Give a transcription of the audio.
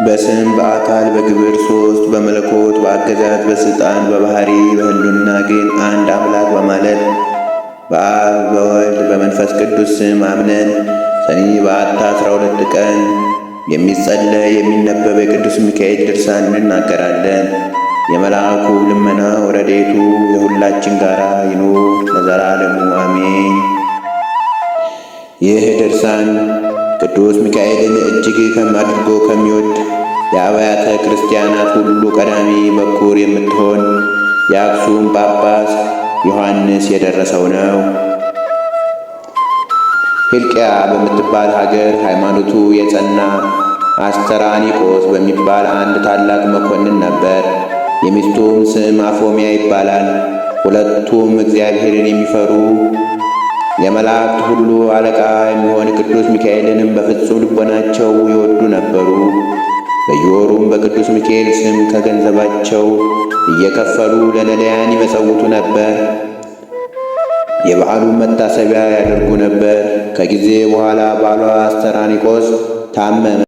በስም በአካል በግብር ሦስት፣ በመለኮት በአገዛዝ በሥልጣን በባሕሪ በሕልውና ግን አንድ አምላክ በማለት በአብ በወልድ በመንፈስ ቅዱስ ስም አምነን ሰኔ በዓታ 12 ቀን የሚጸለይ የሚነበብ የቅዱስ ሚካኤል ድርሳን እንናገራለን። የመልአኩ ልመና ረድኤቱ የሁላችን ጋር ይኑር ለዘላለሙ አሜን። ይህ ድርሳን ቅዱስ ሚካኤልን እጅግ አድርጎ ከሚወድ የአብያተ ክርስቲያናት ሁሉ ቀዳሚ በኩር የምትሆን የአክሱም ጳጳስ ዮሐንስ የደረሰው ነው። ፊልቅያ በምትባል ሀገር ሃይማኖቱ የጸና አስተራኒቆስ በሚባል አንድ ታላቅ መኮንን ነበር። የሚስቱም ስም አፎሚያ ይባላል። ሁለቱም እግዚአብሔርን የሚፈሩ የመላእክት ሁሉ አለቃ የሚሆን ቅዱስ ሚካኤልንም በፍጹም ልቦናቸው ይወዱ ነበሩ። በየወሩም በቅዱስ ሚካኤል ስም ከገንዘባቸው እየከፈሉ ለነዳያን ይመጸውቱ ነበር። የበዓሉን መታሰቢያ ያደርጉ ነበር። ከጊዜ በኋላ ባሏ አስተራኒቆስ ታመመ።